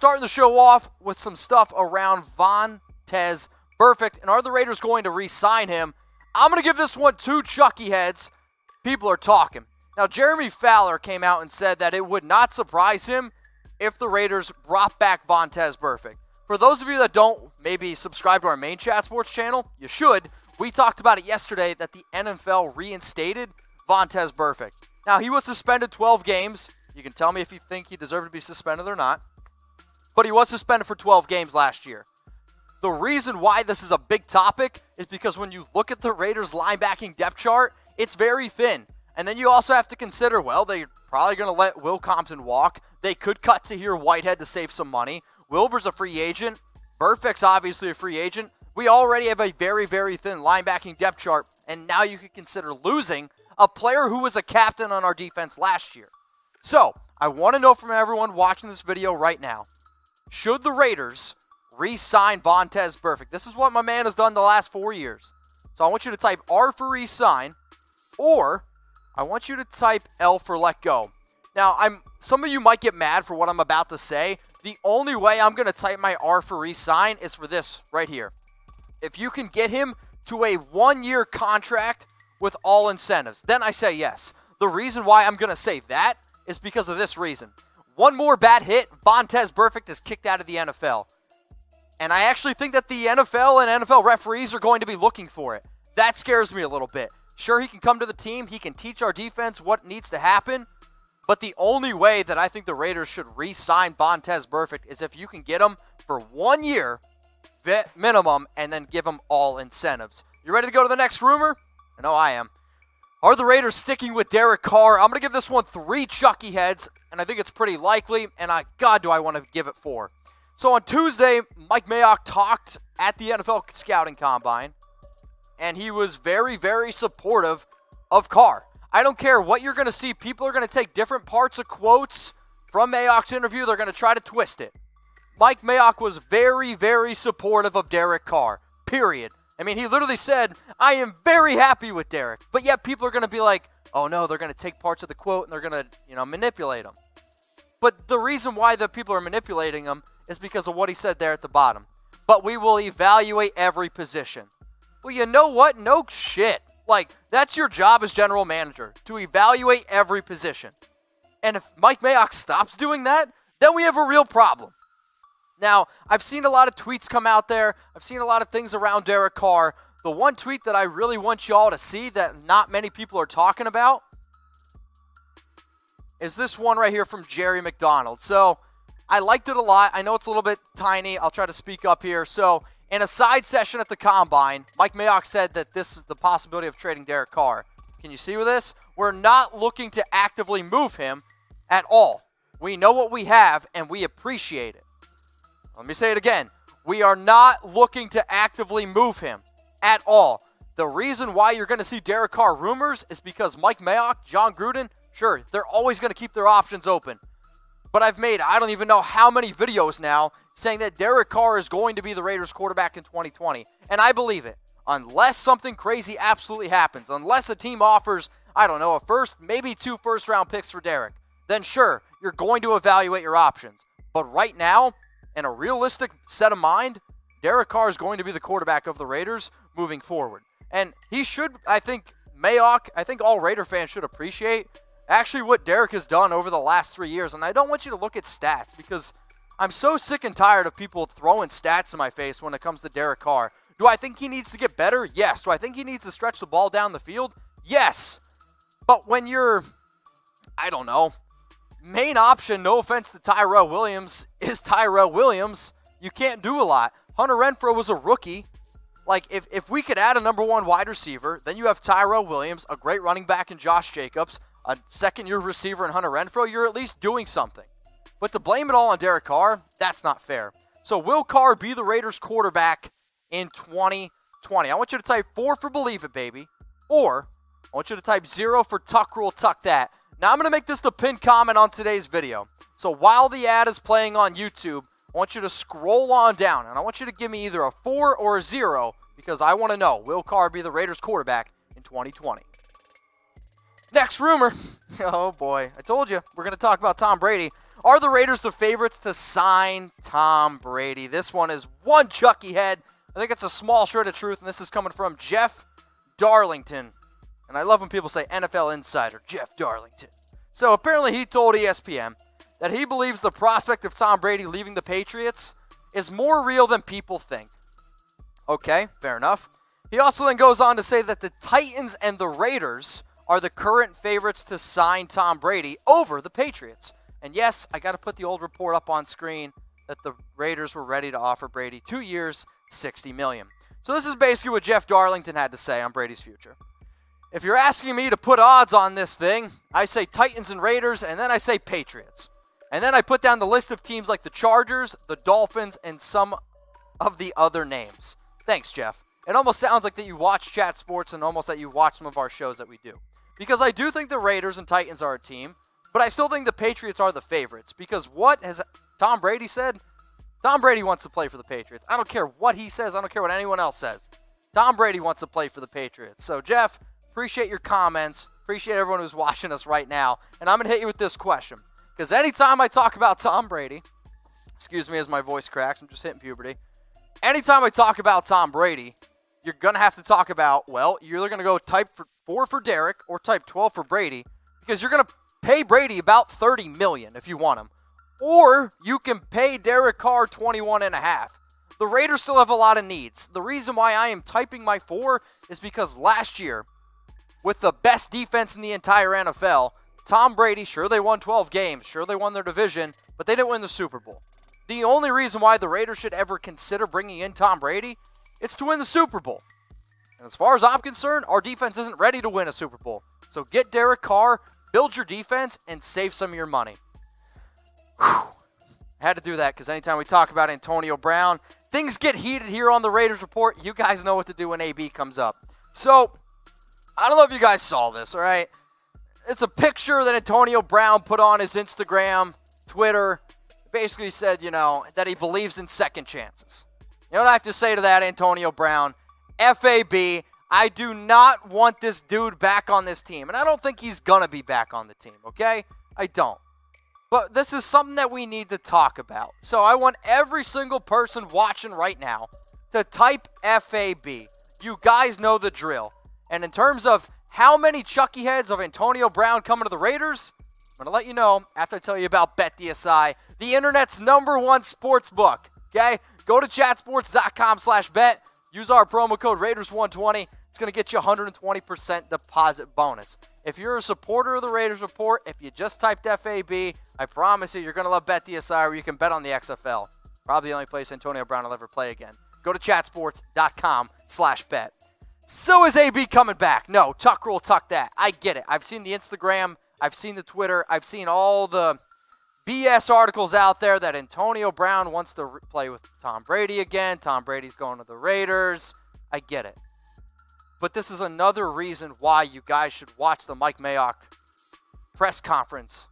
starting the show off with some stuff around Vontaze Burfict. And are the Raiders going to re-sign him? I'm going to give this one 2 Chucky heads. People are talking. Now, Jeremy Fowler came out and said that it would not surprise him if the Raiders brought back Vontaze Burfict. For those of you that don't maybe subscribe to our main Chat Sports channel, you should. We talked about it yesterday that the NFL reinstated Vontaze Burfict. Now, he was suspended 12 games. You can tell me if you think he deserved to be suspended or not. But he was suspended for 12 games last year. The reason why this is a big topic is because when you look at the Raiders' linebacking depth chart, it's very thin. And then you also have to consider, well, they're probably going to let Will Compton walk. They could cut Tahir Whitehead to save some money. Wilbur's a free agent. Burfict's obviously a free agent. We already have a very, very thin linebacking depth chart. And now you could consider losing a player who was a captain on our defense last year. So, I want to know from everyone watching this video right now, should the Raiders re-sign Vontaze Burfict? This is what my man has done the last 4 years. So I want you to type R for re-sign, or I want you to type L for let go. Now, some of you might get mad for what I'm about to say. The only way I'm going to type my R for re-sign is for this right here. If you can get him to a 1-year contract with all incentives, then I say yes. The reason why I'm going to say that is because of this reason. One more bad hit, Vontaze Burfict is kicked out of the NFL. And I actually think that the NFL and NFL referees are going to be looking for it. That scares me a little bit. Sure, he can come to the team. He can teach our defense what needs to happen. But the only way that I think the Raiders should re-sign Vontaze Burfict is if you can get him for 1 year minimum and then give him all incentives. You ready to go to the next rumor? I know I am. Are the Raiders sticking with Derek Carr? I'm going to give this one 3 Chucky heads, and I think it's pretty likely, and God, do I want to give it 4. So on Tuesday, Mike Mayock talked at the NFL Scouting Combine, and he was very, very supportive of Carr. I don't care what you're going to see. People are going to take different parts of quotes from Mayock's interview. They're going to try to twist it. Mike Mayock was very, very supportive of Derek Carr, period. I mean, he literally said, I am very happy with Derek. But yet people are going to be like, oh no, they're going to take parts of the quote and they're going to, manipulate him. But the reason why the people are manipulating him is because of what he said there at the bottom. But we will evaluate every position. Well, you know what? No shit. Like, that's your job as general manager, to evaluate every position. And if Mike Mayock stops doing that, then we have a real problem. Now, I've seen a lot of tweets come out there. I've seen a lot of things around Derek Carr. The one tweet that I really want y'all to see that not many people are talking about is this one right here from Jerry McDonald. So, I liked it a lot. I know it's a little bit tiny. I'll try to speak up here. So, in a side session at the Combine, Mike Mayock said that this is the possibility of trading Derek Carr. Can you see with this? We're not looking to actively move him at all. We know what we have, and we appreciate it. Let me say it again. We are not looking to actively move him at all. The reason why you're going to see Derek Carr rumors is because Mike Mayock, John Gruden, sure, they're always going to keep their options open. But I've made, I don't even know how many videos now saying that Derek Carr is going to be the Raiders quarterback in 2020. And I believe it. Unless something crazy absolutely happens. Unless a team offers, I don't know, a first, maybe 2 first-round picks for Derek. Then sure, you're going to evaluate your options. But right now, in a realistic set of mind, Derek Carr is going to be the quarterback of the Raiders moving forward. And he should, I think, Mayock, I think all Raider fans should appreciate actually what Derek has done over the last 3 years. And I don't want you to look at stats because I'm so sick and tired of people throwing stats in my face when it comes to Derek Carr. Do I think he needs to get better? Yes. Do I think he needs to stretch the ball down the field? Yes. But when you're, I don't know, main option, no offense to Tyrell Williams, is Tyrell Williams, you can't do a lot. Hunter Renfrow was a rookie. Like, if we could add a number 1 wide receiver, then you have Tyrell Williams, a great running back in Josh Jacobs, a second-year receiver in Hunter Renfrow, you're at least doing something. But to blame it all on Derek Carr, that's not fair. So will Carr be the Raiders quarterback in 2020? I want you to type 4 for believe it, baby. Or I want you to type 0 for tuck rule, tuck that. Now I'm going to make this the pinned comment on today's video. So while the ad is playing on YouTube, I want you to scroll on down. And I want you to give me either a 4 or a 0 because I want to know, will Carr be the Raiders quarterback in 2020? Next rumor. Oh boy, I told you, we're going to talk about Tom Brady. Are the Raiders the favorites to sign Tom Brady? This one is one Chucky head. I think it's a small shred of truth, and this is coming from Jeff Darlington. And I love when people say NFL Insider, Jeff Darlington. So apparently he told ESPN that he believes the prospect of Tom Brady leaving the Patriots is more real than people think. Okay, fair enough. He also then goes on to say that the Titans and the Raiders are the current favorites to sign Tom Brady over the Patriots. And yes, I got to put the old report up on screen that the Raiders were ready to offer Brady 2 years, $60 million. So this is basically what Jeff Darlington had to say on Brady's future. If you're asking me to put odds on this thing, I say Titans and Raiders, and then I say Patriots. And then I put down the list of teams like the Chargers, the Dolphins, and some of the other names. Thanks, Jeff. It almost sounds like that you watch Chat Sports and almost that you watch some of our shows that we do. Because I do think the Raiders and Titans are a team, but I still think the Patriots are the favorites. Because what has Tom Brady said? Tom Brady wants to play for the Patriots. I don't care what he says. I don't care what anyone else says. Tom Brady wants to play for the Patriots. So, Jeff, appreciate your comments. Appreciate everyone who's watching us right now. And I'm going to hit you with this question. Because anytime I talk about Tom Brady, excuse me as my voice cracks, I'm just hitting puberty. Anytime I talk about Tom Brady, you're going to have to talk about, well, you're either going to go type 4 for Derek or type 12 for Brady. Because you're going to pay Brady about $30 million if you want him. Or you can pay Derek Carr $21.5. The Raiders still have a lot of needs. The reason why I am typing my 4 is because last year, with the best defense in the entire NFL, Tom Brady, sure they won 12 games, sure they won their division, but they didn't win the Super Bowl. The only reason why the Raiders should ever consider bringing in Tom Brady, it's to win the Super Bowl. And as far as I'm concerned, our defense isn't ready to win a Super Bowl. So get Derek Carr, build your defense, and save some of your money. Whew. Had to do that because anytime we talk about Antonio Brown, things get heated here on the Raiders Report. You guys know what to do when AB comes up. So, I don't know if you guys saw this, all right? It's a picture that Antonio Brown put on his Instagram, Twitter. Basically said, that he believes in second chances. You know what I have to say to that, Antonio Brown? FAB, I do not want this dude back on this team. And I don't think he's going to be back on the team, okay? I don't. But this is something that we need to talk about. So I want every single person watching right now to type FAB. You guys know the drill. And in terms of how many Chucky heads of Antonio Brown coming to the Raiders, I'm going to let you know after I tell you about BetDSI, the internet's #1 sports book. Okay? Go to chatsports.com/bet. Use our promo code Raiders120. It's going to get you a 120% deposit bonus. If you're a supporter of the Raiders Report, if you just typed FAB, I promise you're going to love BetDSI where you can bet on the XFL. Probably the only place Antonio Brown will ever play again. Go to chatsports.com/bet. So is AB coming back? No, Tucker will tuck that. I get it. I've seen the Instagram. I've seen the Twitter. I've seen all the BS articles out there that Antonio Brown wants to play with Tom Brady again. Tom Brady's going to the Raiders. I get it. But this is another reason why you guys should watch the Mike Mayock press conference.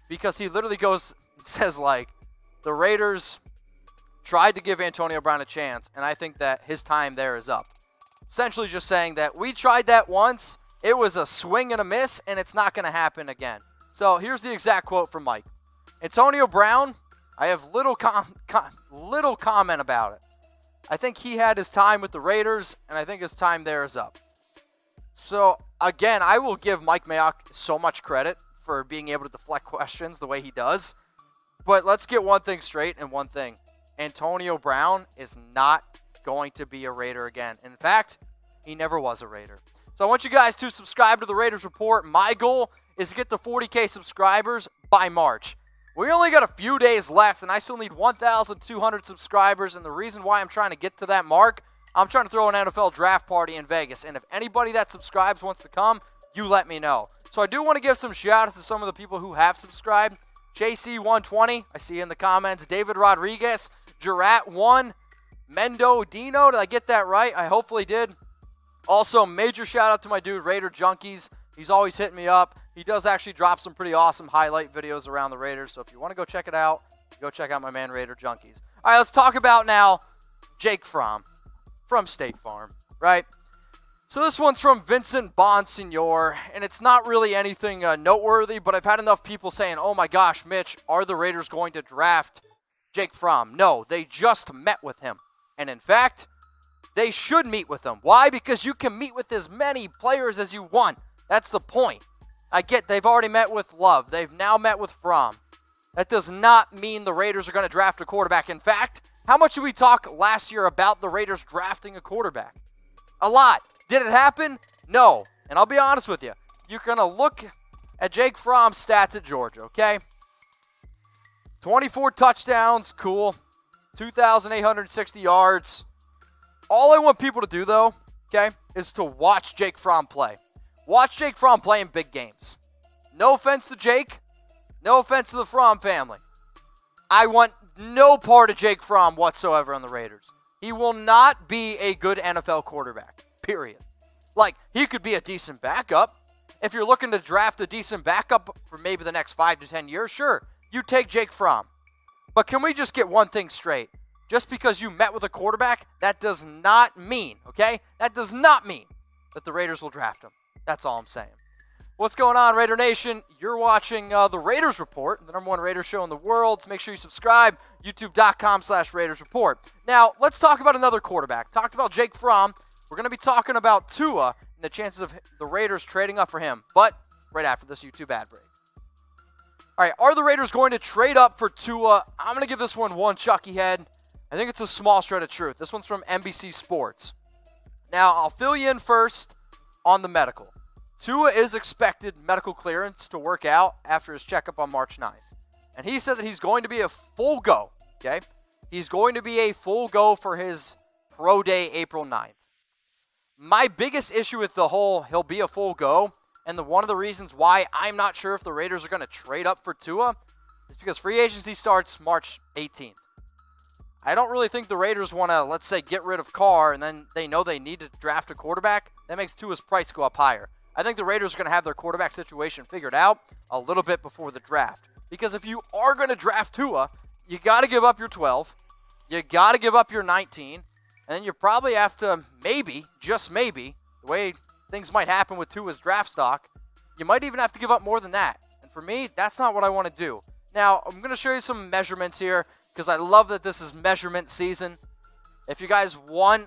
Because he literally goes and says, the Raiders tried to give Antonio Brown a chance, and I think that his time there is up. Essentially just saying that we tried that once, it was a swing and a miss, and it's not going to happen again. So here's the exact quote from Mike. Antonio Brown, I have little comment about it. I think he had his time with the Raiders, and I think his time there is up. So, again, I will give Mike Mayock so much credit for being able to deflect questions the way he does. But let's get one thing straight and one thing. Antonio Brown is not going to be a Raider again. In fact, he never was a Raider. So I want you guys to subscribe to the Raiders Report. My goal is to get to 40K subscribers by March. We only got a few days left, and I still need 1,200 subscribers. And the reason why I'm trying to get to that mark, I'm trying to throw an NFL draft party in Vegas. And if anybody that subscribes wants to come, you let me know. So I do want to give some shout-outs to some of the people who have subscribed. JC120, I see in the comments. David Rodriguez, Jurat1, Mendo Dino, did I get that right? I hopefully did. Also, major shout-out to my dude, Raider Junkies. He's always hitting me up. He does actually drop some pretty awesome highlight videos around the Raiders. So if you want to go check it out, go check out my man, Raider Junkies. All right, let's talk about now Jake Fromm from State Farm, right? So this one's from Vincent Bonsignor, and it's not really anything noteworthy, but I've had enough people saying, oh my gosh, Mitch, are the Raiders going to draft Jake Fromm? No, they just met with him. And in fact, they should meet with him. Why? Because you can meet with as many players as you want. That's the point. I get they've already met with Love. They've now met with Fromm. That does not mean the Raiders are going to draft a quarterback. In fact, how much did we talk last year about the Raiders drafting a quarterback? A lot. Did it happen? No. And I'll be honest with you. You're going to look at Jake Fromm's stats at Georgia, okay? 24 touchdowns, cool. 2,860 yards. All I want people to do, though, okay, is to watch Jake Fromm play. Watch Jake Fromm play in big games. No offense to Jake. No offense to the Fromm family. I want no part of Jake Fromm whatsoever on the Raiders. He will not be a good NFL quarterback, period. Like, he could be a decent backup. If you're looking to draft a decent backup for maybe the next 5 to 10 years, sure, you take Jake Fromm. But can we just get one thing straight? Just because you met with a quarterback, that does not mean, okay? That does not mean that the Raiders will draft him. That's all I'm saying. What's going on, Raider Nation? You're watching the Raiders Report, the #1 Raiders show in the world. Make sure you subscribe, youtube.com/Raiders Report. Now, let's talk about another quarterback. Talked about Jake Fromm. We're going to be talking about Tua and the chances of the Raiders trading up for him, but right after this YouTube ad break. All right, are the Raiders going to trade up for Tua? I'm going to give this one Chucky head. I think it's a small shred of truth. This one's from NBC Sports. Now, I'll fill you in first on the medical. Tua is expected medical clearance to work out after his checkup on March 9th. And he said that he's going to be a full go, okay? He's going to be a full go for his pro day April 9th. My biggest issue with the whole he'll be a full go, and one of the reasons why I'm not sure if the Raiders are going to trade up for Tua, is because free agency starts March 18th. I don't really think the Raiders want to, let's say, get rid of Carr, and then they know they need to draft a quarterback. That makes Tua's price go up higher. I think the Raiders are going to have their quarterback situation figured out a little bit before the draft. Because if you are going to draft Tua, you got to give up your 12. You got to give up your 19. And then you probably have to maybe, just maybe, the way things might happen with Tua's draft stock, you might even have to give up more than that. And for me, that's not what I want to do. Now, I'm going to show you some measurements here because I love that this is measurement season. If you guys want,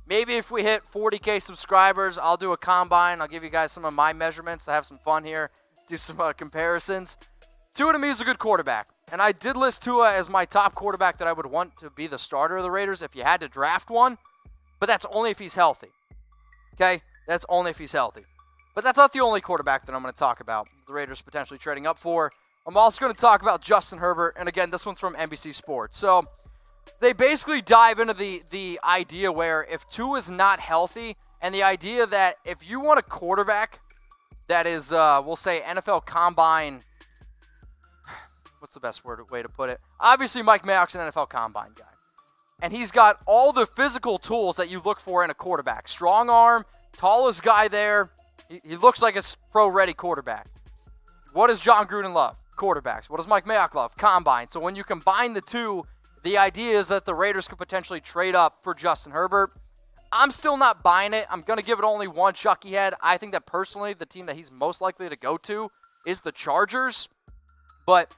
maybe if we hit 40K subscribers, I'll do a combine. I'll give you guys some of my measurements to have some fun here, do some comparisons. Tua to me is a good quarterback. And I did list Tua as my top quarterback that I would want to be the starter of the Raiders if you had to draft one. But that's only if he's healthy. Okay? That's only if he's healthy. But that's not the only quarterback that I'm going to talk about the Raiders potentially trading up for. I'm also going to talk about Justin Herbert. And again, this one's from NBC Sports. So they basically dive into the idea where if Tua is not healthy, and the idea that if you want a quarterback that is, we'll say, NFL Combine, what's the best way to put it? Obviously, Mike Mayock's an NFL Combine guy. And he's got all the physical tools that you look for in a quarterback. Strong arm, tallest guy there. He looks like a pro-ready quarterback. What does John Gruden love? Quarterbacks. What does Mike Mayock love? Combine. So when you combine the two, the idea is that the Raiders could potentially trade up for Justin Herbert. I'm still not buying it. I'm going to give it only one Chucky head. I think that personally, the team that he's most likely to go to is the Chargers. But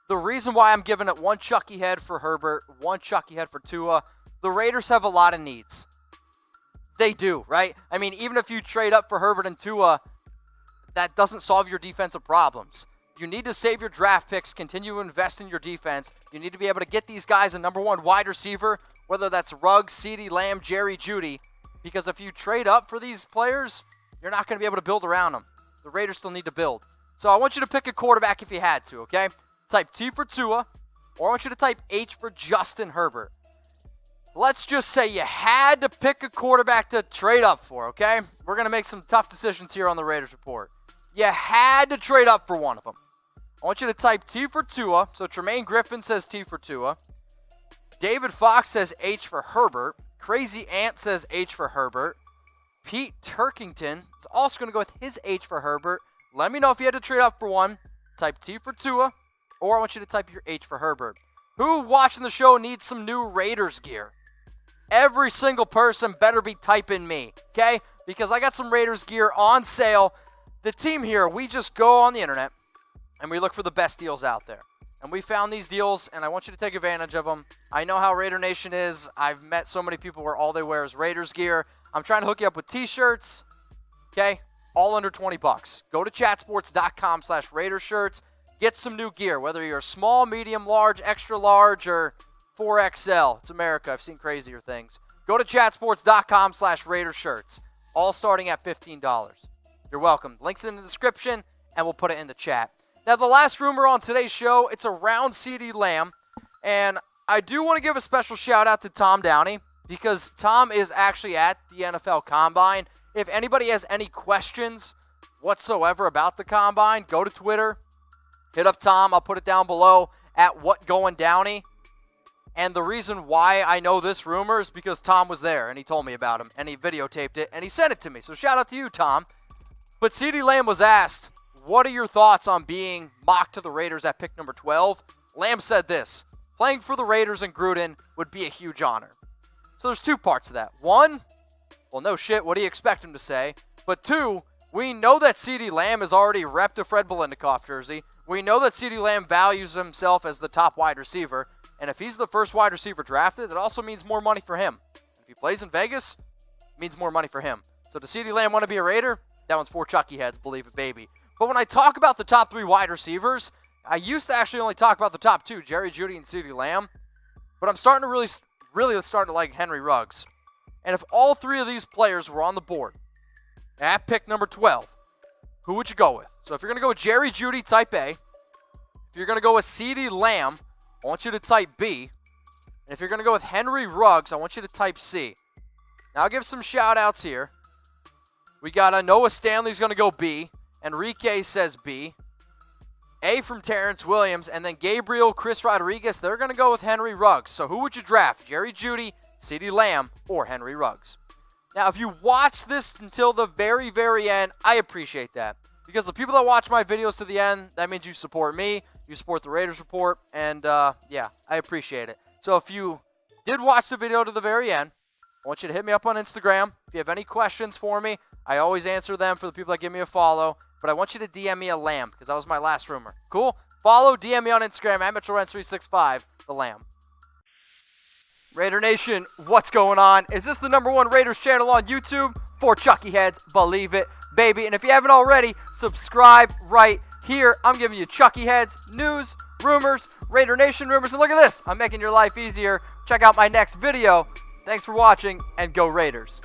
the reason why I'm giving it one Chucky head for Herbert, one Chucky head for Tua, the Raiders have a lot of needs. They do, right? I mean, even if you trade up for Herbert and Tua, that doesn't solve your defensive problems. You need to save your draft picks, continue to invest in your defense. You need to be able to get these guys a #1 wide receiver, whether that's Ruggs, CeeDee Lamb, Jerry Jeudy, because if you trade up for these players, you're not going to be able to build around them. The Raiders still need to build. So I want you to pick a quarterback if you had to, okay? Type T for Tua, or I want you to type H for Justin Herbert. Let's just say you had to pick a quarterback to trade up for, okay? We're going to make some tough decisions here on the Raiders Report. You had to trade up for one of them. I want you to type T for Tua. So Tremaine Griffin says T for Tua. David Fox says H for Herbert. Crazy Ant says H for Herbert. Pete Turkington is also going to go with his H for Herbert. Let me know if you had to trade up for one. Type T for Tua. Or I want you to type your H for Herbert. Who watching the show needs some new Raiders gear? Every single person better be typing me, okay? because I got some Raiders gear on sale. The team here, we just go on the internet and we look for the best deals out there. And we found these deals, and I want you to take advantage of them. I know how Raider Nation is. I've met so many people where all they wear is Raiders gear. I'm trying to hook you up with t-shirts, okay? All under 20 bucks. Go to chatsports.com/Raider shirts. Get some new gear, whether you're small, medium, large, extra large, or 4XL. It's America. I've seen crazier things. Go to chatsports.com/Raider shirts. All starting at $15. You're welcome. Links in the description, and we'll put it in the chat. Now, the last rumor on today's show, it's around CeeDee Lamb. And I do want to give a special shout-out to Tom Downey, because Tom is actually at the NFL Combine. If anybody has any questions whatsoever about the Combine, go to Twitter. Hit up Tom. I'll put it down below at WhatGoingDowney. And the reason why I know this rumor is because Tom was there, and he told me about him, and he videotaped it, and he sent it to me. So shout-out to you, Tom. But CeeDee Lamb was asked, what are your thoughts on being mocked to the Raiders at pick number 12? Lamb said this: playing for the Raiders in Gruden would be a huge honor. So there's two parts to that. One, well, no shit, what do you expect him to say? But two, we know that CeeDee Lamb has already repped a Fred Bilenikoff jersey. We know that CeeDee Lamb values himself as the top wide receiver. And if he's the first wide receiver drafted, it also means more money for him. If he plays in Vegas, it means more money for him. So does CeeDee Lamb want to be a Raider? That one's for Chucky heads, believe it, baby. But when I talk about the top three wide receivers, I used to actually only talk about the top two, Jerry Jeudy and CeeDee Lamb. But I'm starting to really starting to like Henry Ruggs. And if all three of these players were on the board at pick number 12, who would you go with? So if you're going to go with Jerry Jeudy, type A. If you're going to go with CeeDee Lamb, I want you to type B. And if you're going to go with Henry Ruggs, I want you to type C. Now I'll give some shout-outs here. We got Noah Stanley's going to go B. Enrique says B. A from Terrence Williams. And then Gabriel, Chris Rodriguez, they're going to go with Henry Ruggs. So who would you draft? Jerry Jeudy, CeeDee Lamb, or Henry Ruggs? Now, if you watch this until the very, very end, I appreciate that. Because the people that watch my videos to the end, that means you support me, you support the Raiders Report, and yeah, I appreciate it. So if you did watch the video to the very end, I want you to hit me up on Instagram. If you have any questions for me, I always answer them for the people that give me a follow. But I want you to DM me a Lamb, because that was my last rumor. Cool? Follow, DM me on Instagram, at Mitchell Renz 365, the Lamb. Raider Nation, what's going on? Is this the #1 Raiders channel on YouTube? For Chucky heads, believe it, baby. And if you haven't already, subscribe right here. I'm giving you Chucky heads, news, rumors, Raider Nation rumors. And look at this, I'm making your life easier. Check out my next video. Thanks for watching, and go Raiders.